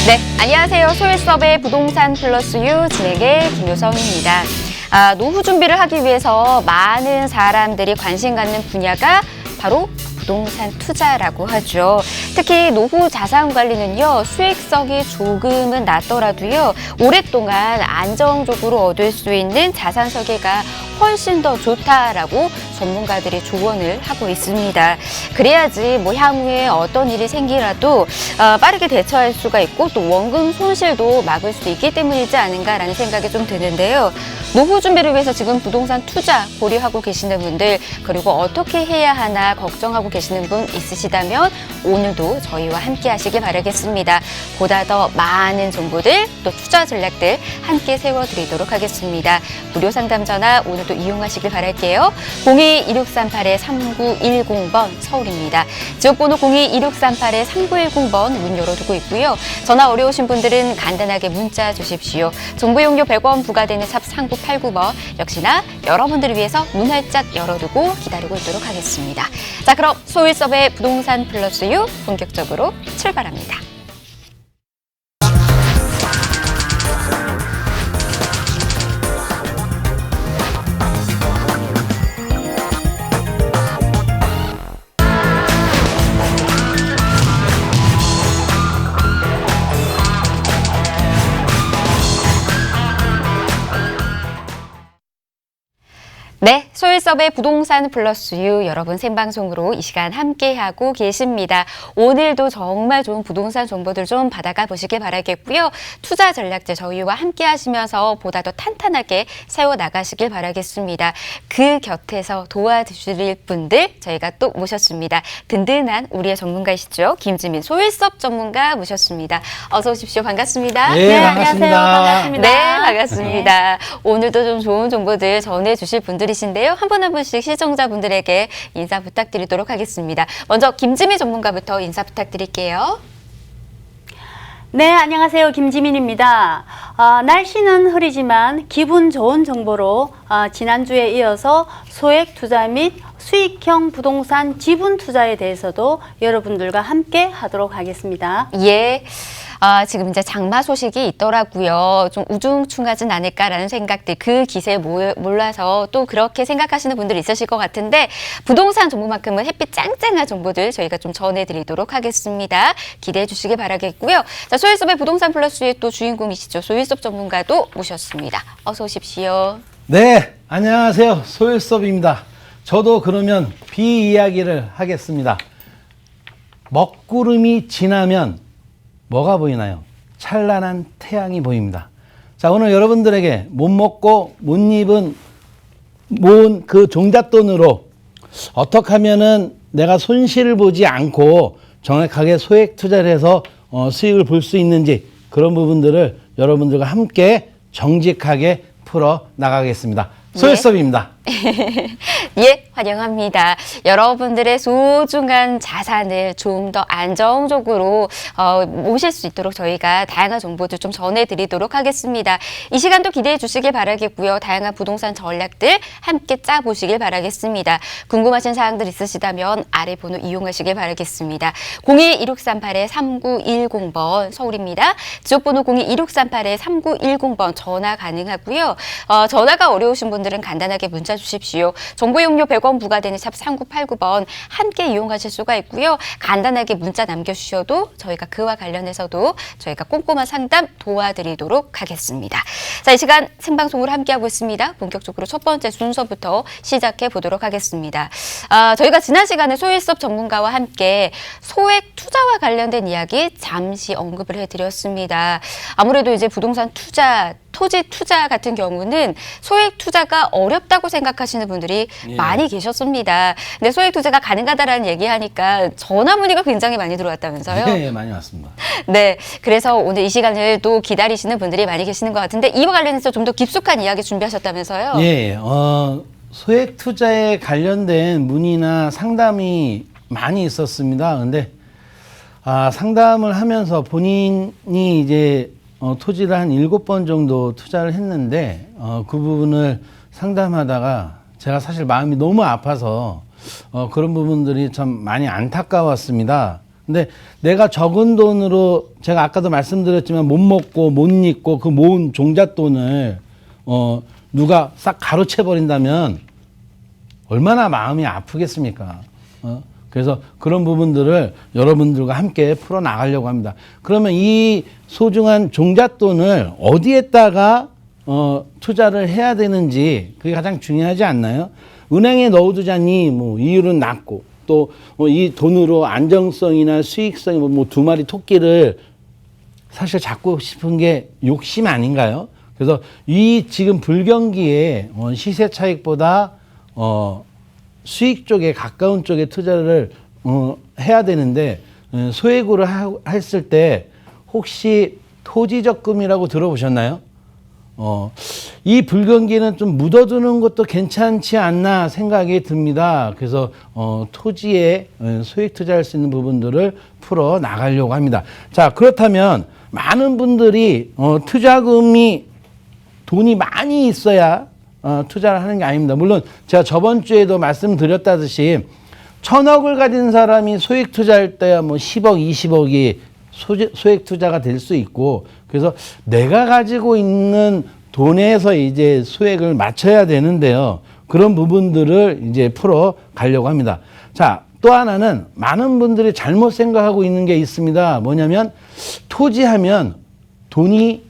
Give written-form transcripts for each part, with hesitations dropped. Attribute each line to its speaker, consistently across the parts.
Speaker 1: 네, 안녕하세요. 소일섭의 부동산 플러스 유 진행의 김효성입니다. 노후 준비를 하기 위해서 많은 사람들이 관심 갖는 분야가 바로 부동산 투자라고 하죠. 특히 노후 자산 관리는요, 수익성이 조금은 낮더라도요, 오랫동안 안정적으로 얻을 수 있는 자산 설계가 훨씬 더 좋다라고 전문가들이 조언을 하고 있습니다. 그래야지 향후에 어떤 일이 생기라도 빠르게 대처할 수가 있고 또 원금 손실도 막을 수 있기 때문이지 않은가라는 생각이 좀 드는데요. 노후 준비를 위해서 지금 부동산 투자 고려하고 계시는 분들, 그리고 어떻게 해야 하나 걱정하고 계시는 분 있으시다면 오늘도 저희와 함께 하시길 바라겠습니다. 보다 더 많은 정보들 또 투자 전략들 함께 세워드리도록 하겠습니다. 무료 상담 전화 오늘도 이용하시길 바랄게요. 02-2638-3910번 서울입니다. 지역번호 02-2638-3910번 문 열어두고 있고요. 전화 어려우신 분들은 간단하게 문자 주십시오. 정보 용료 100원 부과되는 샵 3989번 역시나 여러분들을 위해서 문 활짝 열어두고 기다리고 있도록 하겠습니다. 자, 그럼 소일섭의 부동산 플러스 유 본격적으로 출발합니다. 네, 소일섭의 부동산 플러스 유 여러분 생방송으로 이 시간 함께하고 계십니다. 오늘도 정말 좋은 부동산 정보들 좀 받아가 보시길 바라겠고요. 투자 전략제 저희와 함께 하시면서 보다 더 탄탄하게 세워나가시길 바라겠습니다. 그 곁에서 도와주실 분들 저희가 또 모셨습니다. 든든한 우리의 전문가이시죠. 김지민 소일섭 전문가 모셨습니다. 어서 오십시오. 반갑습니다.
Speaker 2: 네, 반갑습니다.
Speaker 1: 안녕하세요. 반갑습니다. 네, 반갑습니다. 오늘도 좀 좋은 정보들 전해주실 분들이신데요. 한 분 한 분씩 시청자분들에게 인사 부탁드리도록 하겠습니다. 먼저 김지민 전문가부터 인사 부탁드릴게요.
Speaker 3: 네, 안녕하세요. 김지민입니다. 날씨는 흐리지만 기분 좋은 정보로 지난주에 이어서 소액 투자 및 수익형 부동산 지분 투자에 대해서도 여러분들과 함께 하도록 하겠습니다.
Speaker 1: 예. 지금 이제 장마 소식이 있더라고요. 좀 우중충하진 않을까라는 생각들, 그 기세에 몰라서 또 그렇게 생각하시는 분들이 있으실 것 같은데 부동산 정보만큼은 햇빛 짱짱한 정보들 저희가 좀 전해드리도록 하겠습니다. 기대해 주시길 바라겠고요. 자, 소일섭의 부동산 플러스의 또 주인공이시죠. 소일섭 전문가도 모셨습니다. 어서 오십시오.
Speaker 2: 네, 안녕하세요. 소일섭입니다. 저도 그러면 이야기를 하겠습니다. 먹구름이 지나면 뭐가 보이나요? 찬란한 태양이 보입니다. 자, 오늘 여러분들에게 못 먹고 못 입은 모은 그 종잣돈으로 어떻게 하면은 내가 손실을 보지 않고 정확하게 소액 투자를 해서 수익을 볼 수 있는지 그런 부분들을 여러분들과 함께 정직하게 풀어 나가겠습니다. 소일섭입니다.
Speaker 1: 예, 환영합니다. 여러분들의 소중한 자산을 좀 더 안정적으로 모실 수 있도록 저희가 다양한 정보들 좀 전해드리도록 하겠습니다. 이 시간도 기대해 주시길 바라겠고요. 다양한 부동산 전략들 함께 짜보시길 바라겠습니다. 궁금하신 사항들 있으시다면 아래 번호 이용하시길 바라겠습니다. 02-2638-3910번 서울입니다. 지역번호 02-2638-3910번 전화 가능하고요. 전화가 어려우신 분들은 간단하게 문자 주십시오. 정보 용료 100원 부과되는 샵 3989번 함께 이용하실 수가 있고요. 간단하게 문자 남겨주셔도 저희가 그와 관련해서도 저희가 꼼꼼한 상담 도와드리도록 하겠습니다. 자, 이 시간 생방송으로 함께하고 있습니다. 본격적으로 첫 번째 순서부터 시작해 보도록 하겠습니다. 저희가 지난 시간에 소일섭 전문가와 함께 소액 투자와 관련된 이야기 잠시 언급을 해드렸습니다. 아무래도 이제 부동산 투자, 토지 투자 같은 경우는 소액 투자가 어렵다고 생각하시는 분들이 많이 계셨습니다. 근데 소액 투자가 가능하다라는 얘기하니까 전화 문의가 굉장히 많이 들어왔다면서요?
Speaker 2: 네, 많이 왔습니다.
Speaker 1: 네, 그래서 오늘 이 시간을 또 기다리시는 분들이 많이 계시는 것 같은데 이와 관련해서 좀 더 깊숙한 이야기 준비하셨다면서요?
Speaker 2: 예, 소액 투자에 관련된 문의나 상담이 많이 있었습니다. 근데 상담을 하면서 본인이 이제 토지를 한 7번 정도 투자를 했는데 그 부분을 상담하다가 제가 사실 마음이 너무 아파서 그런 부분들이 참 많이 안타까웠습니다. 근데 내가 적은 돈으로 제가 아까도 말씀드렸지만 못 먹고 못 입고 그 모은 종잣돈을 누가 싹 가로채 버린다면 얼마나 마음이 아프겠습니까? 그래서 그런 부분들을 여러분들과 함께 풀어 나가려고 합니다. 그러면 이 소중한 종잣돈을 어디에다가 투자를 해야 되는지 그게 가장 중요하지 않나요? 은행에 넣어두자니 뭐 이율은 낮고 또 이 돈으로 안정성이나 수익성이 뭐 두 마리 토끼를 사실 잡고 싶은 게 욕심 아닌가요? 그래서 이 지금 불경기에 시세 차익보다 수익 쪽에 가까운 쪽에 투자를 해야 되는데 소액으로 했을 때 혹시 토지 적금이라고 들어보셨나요? 이 불경기는 좀 묻어두는 것도 괜찮지 않나 생각이 듭니다. 그래서 토지에 소액 투자할 수 있는 부분들을 풀어 나가려고 합니다. 자, 그렇다면 많은 분들이 투자금이 돈이 많이 있어야 투자를 하는 게 아닙니다. 물론 제가 저번 주에도 말씀드렸다듯이 1,000억을 가진 사람이 소액 투자할 때야 뭐 10억, 20억이 소액 투자가 될 수 있고, 그래서 내가 가지고 있는 돈에서 이제 소액을 맞춰야 되는데요. 그런 부분들을 이제 풀어 가려고 합니다. 자, 또 하나는 많은 분들이 잘못 생각하고 있는 게 있습니다. 뭐냐면 토지하면 돈이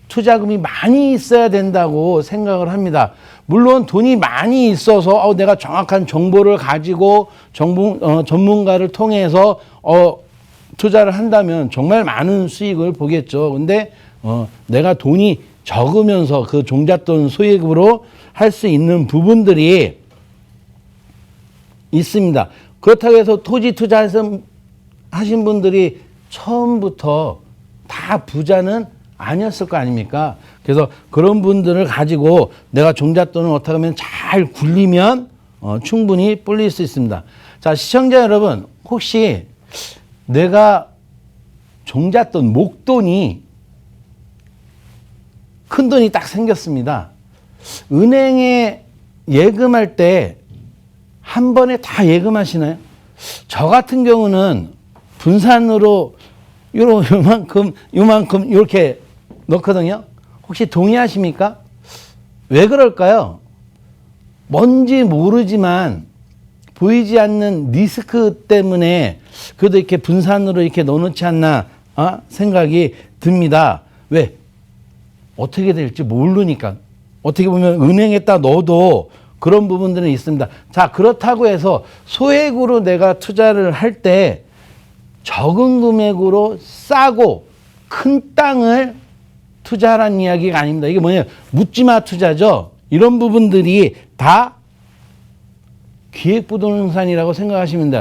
Speaker 2: 투자금이 많이 있어야 된다고 생각을 합니다. 물론 돈이 많이 있어서 내가 정확한 정보를 가지고 전문가를 통해서 투자를 한다면 정말 많은 수익을 보겠죠. 근데 내가 돈이 적으면서 그 종잣돈 소액으로 할 수 있는 부분들이 있습니다. 그렇다고 해서 토지 투자하신 분들이 처음부터 다 부자는 아니었을 거 아닙니까? 그래서 그런 분들을 가지고 내가 종잣돈을 어떻게 하면 잘 굴리면 충분히 불릴 수 있습니다. 자, 시청자 여러분, 혹시 내가 종잣돈, 목돈이 큰 돈이 딱 생겼습니다. 은행에 예금할 때 한 번에 다 예금하시나요? 저 같은 경우는 분산으로 요만큼 이렇게 넣거든요. 혹시 동의하십니까? 왜 그럴까요? 뭔지 모르지만 보이지 않는 리스크 때문에 그래도 이렇게 분산으로 이렇게 넣어놓지 않나 생각이 듭니다. 왜? 어떻게 될지 모르니까. 어떻게 보면 은행에다 넣어도 그런 부분들은 있습니다. 자, 그렇다고 해서 소액으로 내가 투자를 할 때 적은 금액으로 싸고 큰 땅을 투자하라는 이야기가 아닙니다. 이게 뭐냐면 묻지마 투자죠. 이런 부분들이 다 기획부동산이라고 생각하시면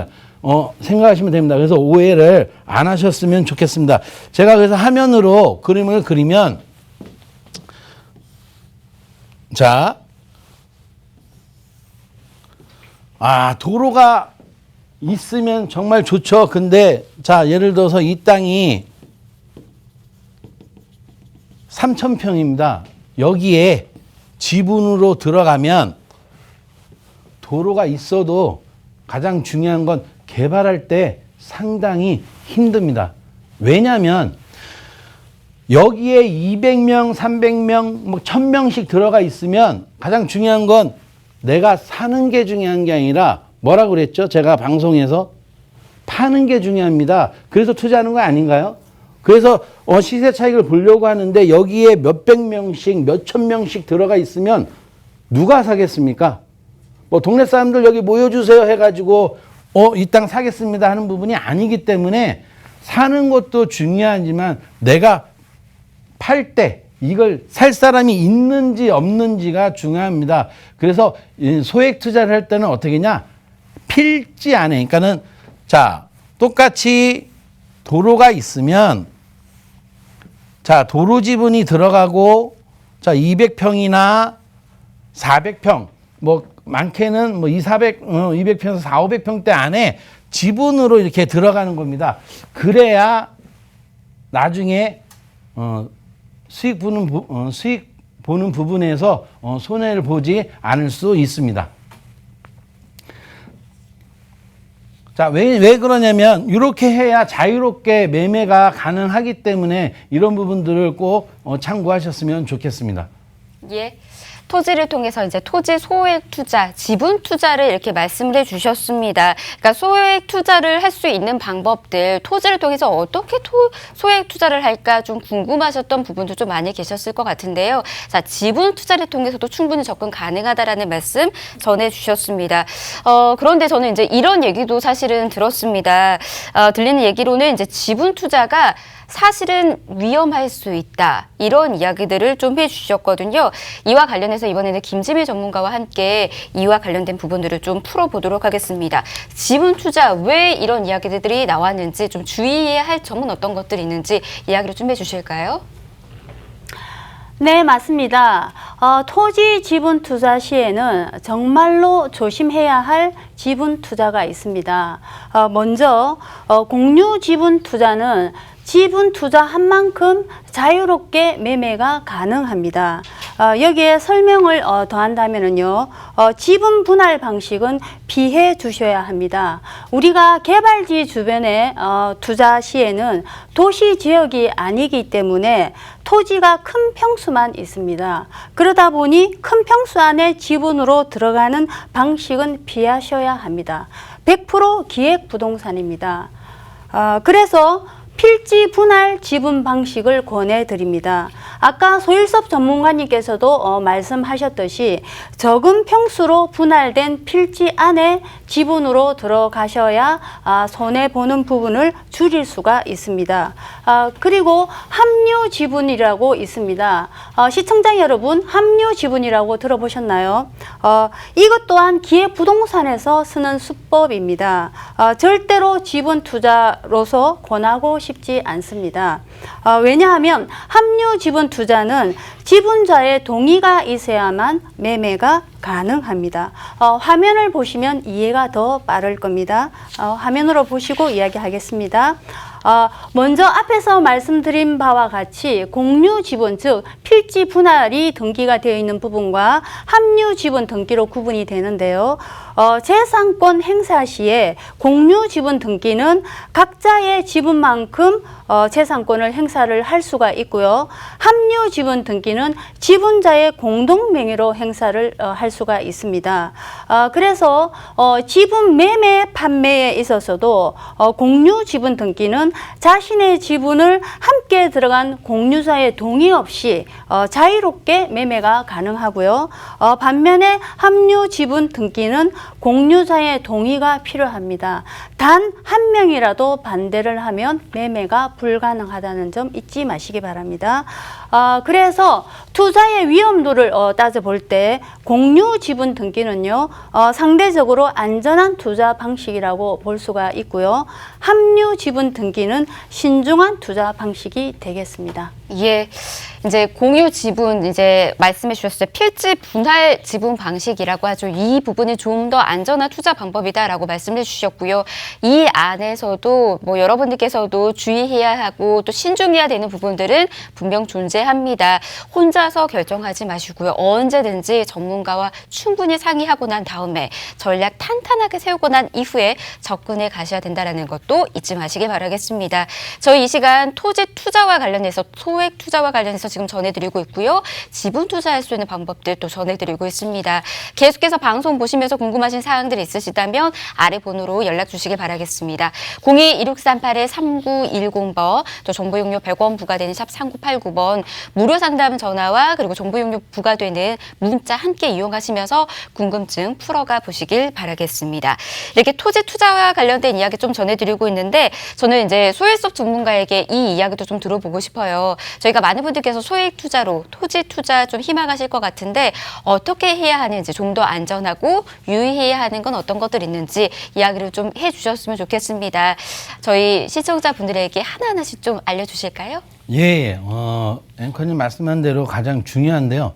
Speaker 2: 됩니다. 그래서 오해를 안 하셨으면 좋겠습니다. 제가 그래서 화면으로 그림을 그리면, 자, 도로가 있으면 정말 좋죠. 근데 자, 예를 들어서 이 땅이 3,000평입니다. 여기에 지분으로 들어가면 도로가 있어도 가장 중요한 건 개발할 때 상당히 힘듭니다. 왜냐하면 여기에 200명, 300명, 뭐 1,000명씩 들어가 있으면 가장 중요한 건 내가 사는 게 중요한 게 아니라 뭐라고 그랬죠? 제가 방송에서 파는 게 중요합니다. 그래서 투자하는 거 아닌가요? 그래서 시세 차익을 보려고 하는데 여기에 몇백 명씩, 몇천 명씩 들어가 있으면 누가 사겠습니까? 뭐 동네 사람들 여기 모여주세요 해가지고 이 땅 사겠습니다 하는 부분이 아니기 때문에 사는 것도 중요하지만 내가 팔 때 이걸 살 사람이 있는지 없는지가 중요합니다. 그래서 소액 투자를 할 때는 어떻게 하냐? 필지 안에, 그러니까는 자, 똑같이 도로가 있으면 자, 도로 지분이 들어가고 자, 200평이나 400평, 뭐 많게는 뭐 200평에서 400~500평대 안에 지분으로 이렇게 들어가는 겁니다. 그래야 나중에 수익 보는 부분에서 손해를 보지 않을 수 있습니다. 자, 왜 그러냐면 이렇게 해야 자유롭게 매매가 가능하기 때문에 이런 부분들을 꼭 참고하셨으면 좋겠습니다.
Speaker 1: 예. 토지를 통해서 이제 토지 소액 투자, 지분 투자를 이렇게 말씀을 해주셨습니다. 그러니까 소액 투자를 할 수 있는 방법들, 토지를 통해서 어떻게 소액 투자를 할까 좀 궁금하셨던 부분도 좀 많이 계셨을 것 같은데요. 자, 지분 투자를 통해서도 충분히 접근 가능하다라는 말씀 전해주셨습니다. 그런데 저는 이제 이런 얘기도 사실은 들었습니다. 들리는 얘기로는 이제 지분 투자가 사실은 위험할 수 있다. 이런 이야기들을 좀 해주셨거든요. 이와 관련해서 이번에는 김지민 전문가와 함께 이와 관련된 부분들을 좀 풀어보도록 하겠습니다. 지분 투자 왜 이런 이야기들이 나왔는지 좀 주의해야 할 점은 어떤 것들이 있는지 이야기를 좀 해주실까요?
Speaker 3: 네, 맞습니다. 토지 지분 투자 시에는 정말로 조심해야 할 지분 투자가 있습니다. 먼저 공유 지분 투자는 지분 투자한 만큼 자유롭게 매매가 가능합니다. 여기에 설명을 더한다면요, 지분 분할 방식은 피해 두셔야 합니다. 우리가 개발지 주변에 투자 시에는 도시 지역이 아니기 때문에 토지가 큰 평수만 있습니다. 그러다 보니 큰 평수 안에 지분으로 들어가는 방식은 피하셔야 합니다. 100% 기획 부동산입니다. 그래서 필지 분할 지분 방식을 권해드립니다. 아까 소일섭 전문가님께서도 말씀하셨듯이 적은 평수로 분할된 필지 안에 지분으로 들어가셔야 손해보는 부분을 줄일 수가 있습니다. 그리고 합류 지분이라고 있습니다. 시청자 여러분, 합류 지분이라고 들어보셨나요? 이것 또한 기획부동산에서 쓰는 수법입니다. 절대로 지분 투자로서 권하고 싶지 않습니다. 왜냐하면 합류 지분 투자는 지분자의 동의가 있어야만 매매가 가능합니다. 화면을 보시면 이해가 더 빠를 겁니다. 화면으로 보시고 이야기하겠습니다. 먼저 앞에서 말씀드린 바와 같이 공유 지분, 즉 필지 분할이 등기가 되어 있는 부분과 합류 지분 등기로 구분이 되는데요. 재산권 행사 시에 공유 지분 등기는 각자의 지분만큼 재산권을 행사를 할 수가 있고요. 합류 지분 등기는 지분자의 공동 명의로 행사를 할 수가 있습니다. 그래서 지분 매매 판매에 있어서도 공유 지분 등기는 자신의 지분을 함께 들어간 공유자의 동의 없이 자유롭게 매매가 가능하고요. 반면에 합류 지분 등기는 공유자의 동의가 필요합니다. 단 한 명이라도 반대를 하면 매매가 불가능하다는 점 잊지 마시기 바랍니다. 그래서 투자의 위험도를 따져볼 때 공유 지분 등기는요, 상대적으로 안전한 투자 방식이라고 볼 수가 있고요. 합류 지분 등기는 신중한 투자 방식이 되겠습니다.
Speaker 1: 예. 이제 공유 지분 이제 말씀해 주셨어요. 필지 분할 지분 방식이라고 하죠. 이 부분이 좀 더 안전한 투자 방법이다라고 말씀해 주셨고요. 이 안에서도 뭐 여러분들께서도 주의해야 하고 또 신중해야 되는 부분들은 분명 존재합니다. 혼자서 결정하지 마시고요. 언제든지 전문가와 충분히 상의하고 난 다음에 전략 탄탄하게 세우고 난 이후에 접근해 가셔야 된다는 것도 잊지 마시기 바라겠습니다. 저희 이 시간 토지 투자와 관련해서 소액 투자와 관련해서 지금 전해드리고 있고요. 지분 투자할 수 있는 방법들 또 전해드리고 있습니다. 계속해서 방송 보시면서 궁금하신 사항들이 있으시다면 아래 번호로 연락 주시기 바라겠습니다. 02-2638-3910번, 또 정보용료 100원 부과되는 샵 3989번, 무료 상담 전화와 그리고 정보용료 부과되는 문자 함께 이용하시면서 궁금증 풀어가 보시길 바라겠습니다. 이렇게 토지 투자와 관련된 이야기 좀 전해드리고 있는데 저는 이제 소일섭 전문가에게 이 이야기도 좀 들어보고 싶어요. 저희가 많은 분들께서 소액 투자로 토지 투자 좀 희망하실 것 같은데 어떻게 해야 하는지, 좀 더 안전하고 유의해야 하는 건 어떤 것들이 있는지 이야기를 좀 해주셨으면 좋겠습니다. 저희 시청자분들에게 하나하나씩 좀 알려주실까요?
Speaker 2: 예, 앵커님 말씀한 대로 가장 중요한데요.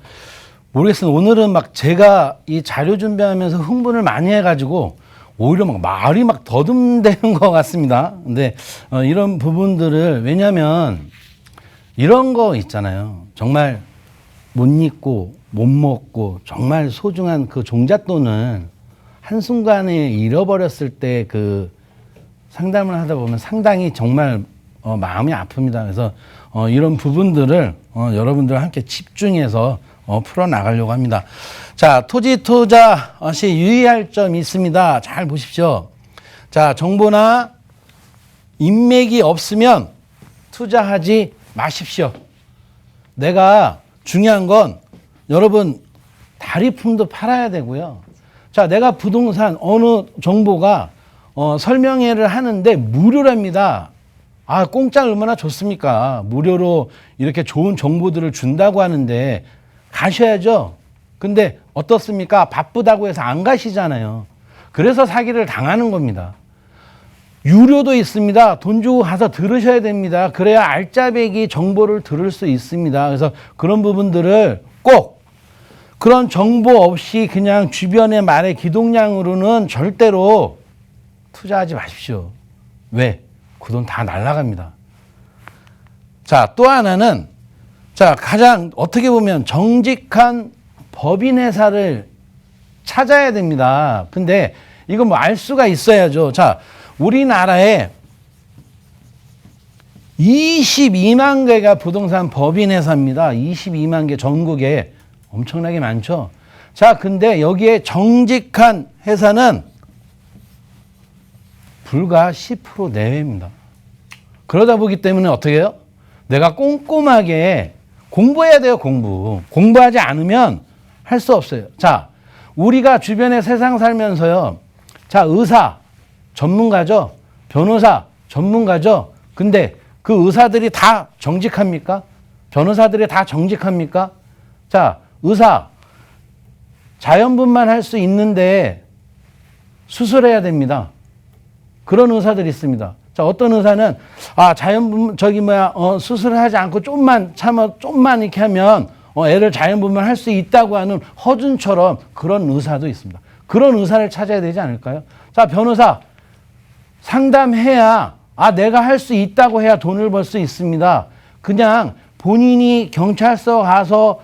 Speaker 2: 모르겠어요. 오늘은 막 제가 이 자료 준비하면서 흥분을 많이 해가지고 오히려 막 말이 막 더듬대는 것 같습니다. 근데 이런 부분들을, 왜냐하면 이런 거 있잖아요. 정말 못 잊고 못 먹고 정말 소중한 그 종잣돈을 한순간에 잃어버렸을 때 그 상담을 하다 보면 상당히 정말 마음이 아픕니다. 그래서 이런 부분들을 여러분들과 함께 집중해서 풀어나가려고 합니다. 자, 토지 투자 시 유의할 점이 있습니다. 잘 보십시오. 자, 정보나 인맥이 없으면 투자하지 마십시오. 내가 중요한 건 여러분 다리품도 팔아야 되고요. 자, 내가 부동산 어느 정보가 설명회를 하는데 무료랍니다. 아, 공짜 얼마나 좋습니까? 무료로 이렇게 좋은 정보들을 준다고 하는데 가셔야죠. 근데 어떻습니까? 바쁘다고 해서 안 가시잖아요. 그래서 사기를 당하는 겁니다. 유료도 있습니다. 돈 주고 가서 들으셔야 됩니다. 그래야 알짜배기 정보를 들을 수 있습니다. 그래서 그런 부분들을 꼭 그런 정보 없이 그냥 주변의 말의 기동량으로는 절대로 투자하지 마십시오. 왜? 그 돈 다 날아갑니다. 자, 또 하나는 자, 가장 어떻게 보면 정직한 법인 회사를 찾아야 됩니다. 근데 이거 뭐 알 수가 있어야죠. 자, 우리나라에 22만 개가 부동산 법인 회사입니다. 22만 개 전국에 엄청나게 많죠. 자, 근데 여기에 정직한 회사는 불과 10% 내외입니다. 그러다 보기 때문에 어떻게 해요? 내가 꼼꼼하게 공부해야 돼요, 공부. 공부하지 않으면 할 수 없어요. 자, 우리가 주변에 세상 살면서요. 자, 의사 전문가죠. 변호사 전문가죠. 근데 그 의사들이 다 정직합니까? 변호사들이 다 정직합니까? 자, 의사 자연분만 할 수 있는데 수술해야 됩니다. 그런 의사들이 있습니다. 자, 어떤 의사는 자연분 수술을 하지 않고 좀만 이렇게 하면 애를 자연분만 할 수 있다고 하는 허준처럼 그런 의사도 있습니다. 그런 의사를 찾아야 되지 않을까요? 자, 변호사 상담해야 내가 할 수 있다고 해야 돈을 벌 수 있습니다. 그냥 본인이 경찰서 가서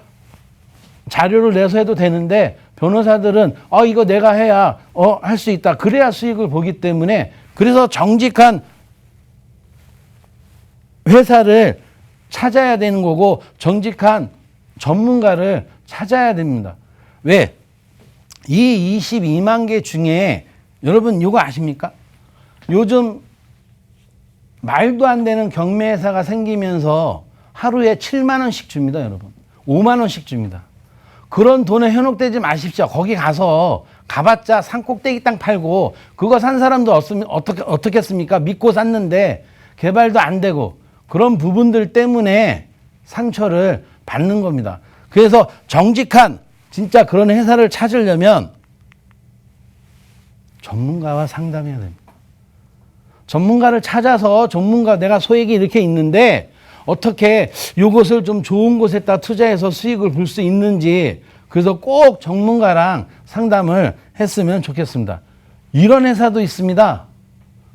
Speaker 2: 자료를 내서 해도 되는데 변호사들은 이거 내가 해야 할 수 있다. 그래야 수익을 보기 때문에 그래서 정직한 회사를 찾아야 되는 거고 정직한 전문가를 찾아야 됩니다. 왜? 이 22만 개 중에 여러분 이거 아십니까? 요즘 말도 안 되는 경매회사가 생기면서 하루에 7만 원씩 줍니다, 여러분. 5만 원씩 줍니다. 그런 돈에 현혹되지 마십시오. 거기 가서 가봤자 산꼭대기 땅 팔고 그거 산 사람도 어떻겠습니까? 믿고 샀는데 개발도 안 되고 그런 부분들 때문에 상처를 받는 겁니다. 그래서 정직한 진짜 그런 회사를 찾으려면 전문가와 상담해야 됩니다. 전문가를 찾아서 내가 소액이 이렇게 있는데 어떻게 이것을 좀 좋은 곳에다 투자해서 수익을 볼 수 있는지 그래서 꼭 전문가랑 상담을 했으면 좋겠습니다. 이런 회사도 있습니다.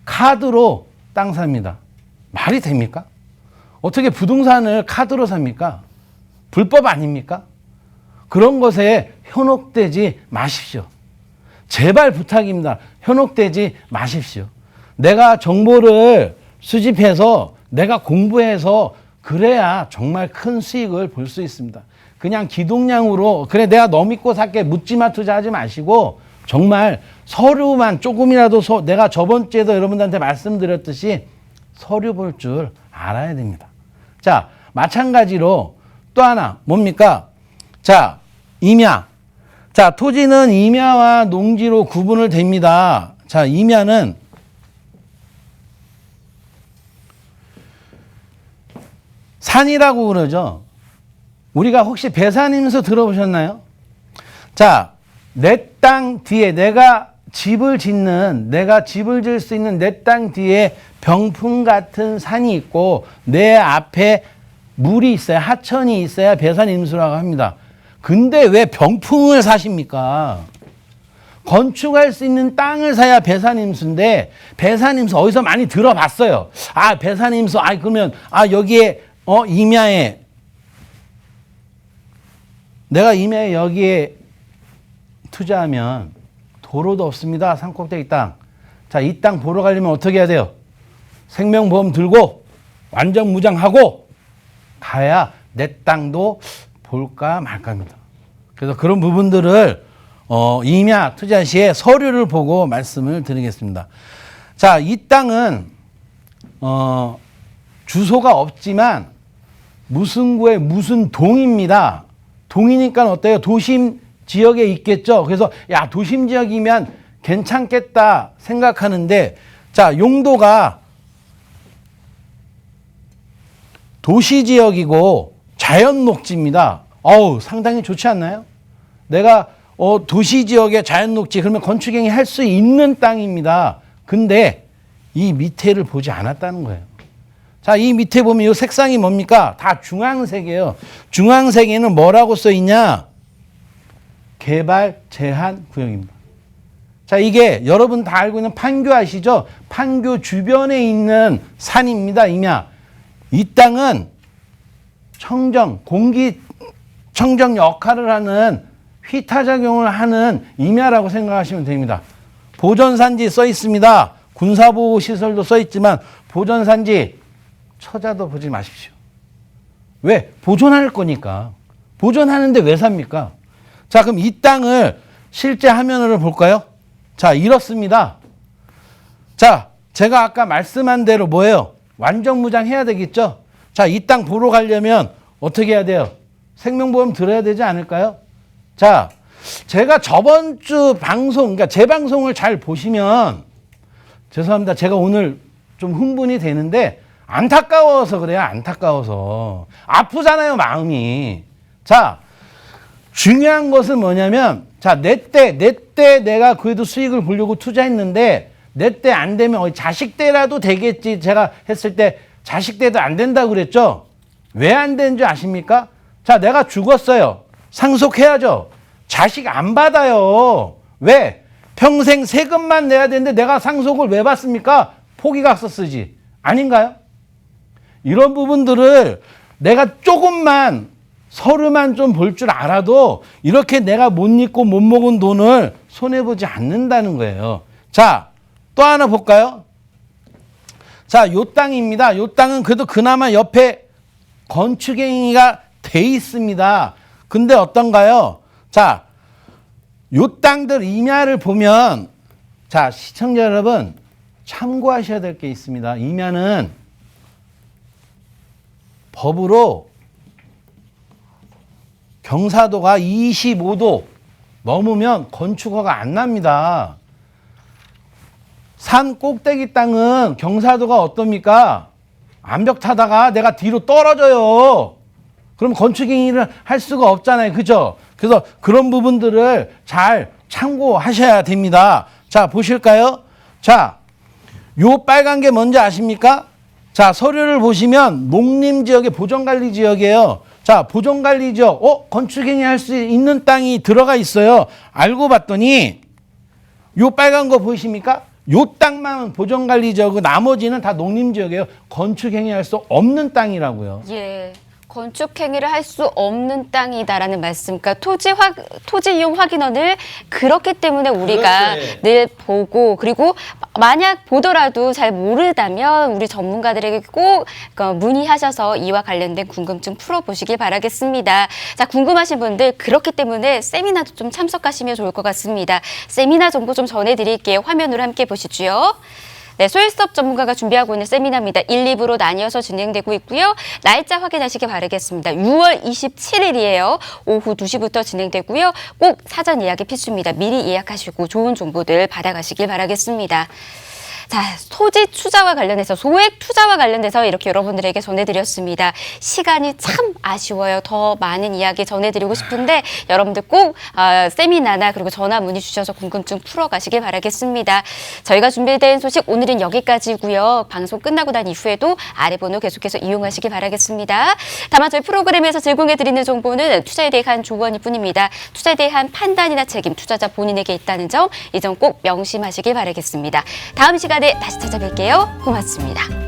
Speaker 2: 카드로 땅 삽니다. 말이 됩니까? 어떻게 부동산을 카드로 삽니까? 불법 아닙니까? 그런 것에 현혹되지 마십시오. 제발 부탁입니다. 현혹되지 마십시오. 내가 정보를 수집해서 내가 공부해서 그래야 정말 큰 수익을 볼 수 있습니다. 그냥 기동량으로 그래 내가 너 믿고 살게 묻지마 투자하지 마시고 정말 서류만 조금이라도 내가 저번 주에도 여러분들한테 말씀드렸듯이 서류 볼 줄 알아야 됩니다. 자, 마찬가지로 또 하나 뭡니까? 자, 임야. 자, 토지는 임야와 농지로 구분을 됩니다. 자, 임야는 산이라고 그러죠. 우리가 혹시 배산임수 들어보셨나요? 자, 내 땅 뒤에 내가 집을 질 수 있는 내 땅 뒤에 병풍 같은 산이 있고 내 앞에 물이 있어야 하천이 있어야 배산임수라고 합니다. 근데 왜 병풍을 사십니까? 건축할 수 있는 땅을 사야 배산임수인데 배산임수 어디서 많이 들어봤어요. 배산임수 그러면 여기에 임야에 내가 임야에 여기에 투자하면 도로도 없습니다. 산꼭대기 땅. 자, 이 땅 보러 가려면 어떻게 해야 돼요? 생명보험 들고 완전 무장하고 가야 내 땅도 볼까 말까입니다. 그래서 그런 부분들을 임야 투자 시에 서류를 보고 말씀을 드리겠습니다. 자, 이 땅은 주소가 없지만 무슨 구에 무슨 동입니다. 동이니까 어때요? 도심 지역에 있겠죠. 그래서 야, 도심 지역이면 괜찮겠다 생각하는데, 자, 용도가 도시 지역이고 자연 녹지입니다. 어우, 상당히 좋지 않나요? 내가 도시 지역에 자연 녹지, 그러면 건축행위 할 수 있는 땅입니다. 근데 이 밑에를 보지 않았다는 거예요. 자, 이 밑에 보면 이 색상이 뭡니까? 다 중앙색이에요. 중앙색에는 뭐라고 써 있냐? 개발 제한 구역입니다. 자, 이게 여러분 다 알고 있는 판교 아시죠? 판교 주변에 있는 산입니다. 임야. 이 땅은 청정, 공기 청정 역할을 하는 휘타작용을 하는 임야라고 생각하시면 됩니다. 보전산지 써 있습니다. 군사보호시설도 써 있지만 보전산지 처자도 보지 마십시오. 왜? 보존할 거니까. 보존하는데 왜 삽니까? 자, 그럼 이 땅을 실제 화면으로 볼까요? 자, 이렇습니다. 자, 제가 아까 말씀한 대로 뭐예요? 완전 무장해야 되겠죠? 자, 이 땅 보러 가려면 어떻게 해야 돼요? 생명보험 들어야 되지 않을까요? 자, 제가 저번 주 방송, 그러니까 제 방송을 잘 보시면, 죄송합니다. 제가 오늘 좀 흥분이 되는데, 안타까워서 그래요. 안타까워서. 아프잖아요, 마음이. 자, 중요한 것은 뭐냐면, 자, 내 때 내가 그래도 수익을 보려고 투자했는데, 내 때 안 되면 자식 때라도 되겠지. 제가 했을 때 자식 때도 안 된다고 그랬죠? 왜 안 되는 줄 아십니까? 자, 내가 죽었어요. 상속해야죠. 자식 안 받아요. 왜? 평생 세금만 내야 되는데 내가 상속을 왜 받습니까? 포기각서 쓰지. 아닌가요? 이런 부분들을 내가 조금만 서류만 좀 볼 줄 알아도 이렇게 내가 못 잊고 못 먹은 돈을 손해보지 않는다는 거예요. 자, 또 하나 볼까요? 자, 요 땅입니다. 요 땅은 그래도 그나마 옆에 건축행위가 돼 있습니다. 근데 어떤가요? 자, 요 땅들 임야를 보면, 자, 시청자 여러분 참고하셔야 될 게 있습니다. 임야는 법으로 경사도가 25도 넘으면 건축허가 안 납니다. 산 꼭대기 땅은 경사도가 어떻습니까? 암벽 타다가 내가 뒤로 떨어져요. 그럼 건축행위를 할 수가 없잖아요. 그죠? 그래서 그런 부분들을 잘 참고하셔야 됩니다. 자, 보실까요? 자, 요 빨간 게 뭔지 아십니까? 자, 서류를 보시면 농림지역의 보전관리지역이에요. 자, 보전관리지역, 건축행위 할 수 있는 땅이 들어가 있어요. 알고 봤더니 요 빨간 거 보이십니까? 요 땅만 보전관리지역이고 나머지는 다 농림지역이에요. 건축행위 할 수 없는 땅이라고요.
Speaker 1: 예. 건축행위를 할 수 없는 땅이다라는 말씀. 그러니까 토지 이용 확인원을 그렇기 때문에 우리가
Speaker 2: 그렇지.
Speaker 1: 늘 보고, 그리고 만약 보더라도 잘 모르다면 우리 전문가들에게 꼭 문의하셔서 이와 관련된 궁금증 풀어보시길 바라겠습니다. 자, 궁금하신 분들 그렇기 때문에 세미나도 좀 참석하시면 좋을 것 같습니다. 세미나 정보 좀 전해드릴게요. 화면으로 함께 보시죠. 네, 소일수업 전문가가 준비하고 있는 세미나입니다. 1, 2부로 나뉘어서 진행되고 있고요. 날짜 확인하시기 바라겠습니다. 6월 27일이에요. 오후 2시부터 진행되고요. 꼭 사전 예약이 필수입니다. 미리 예약하시고 좋은 정보들 받아가시길 바라겠습니다. 자, 토지 투자와 관련해서, 소액 투자와 관련돼서 이렇게 여러분들에게 전해드렸습니다. 시간이 참 아쉬워요. 더 많은 이야기 전해드리고 싶은데 여러분들 꼭 세미나나 그리고 전화 문의 주셔서 궁금증 풀어가시길 바라겠습니다. 저희가 준비된 소식 오늘은 여기까지고요. 방송 끝나고 난 이후에도 아래 번호 계속해서 이용하시길 바라겠습니다. 다만 저희 프로그램에서 제공해드리는 정보는 투자에 대한 조언일 뿐입니다. 투자에 대한 판단이나 책임, 투자자 본인에게 있다는 점, 이 점 꼭 명심하시길 바라겠습니다. 다음 시간에 다시 찾아뵐게요. 고맙습니다.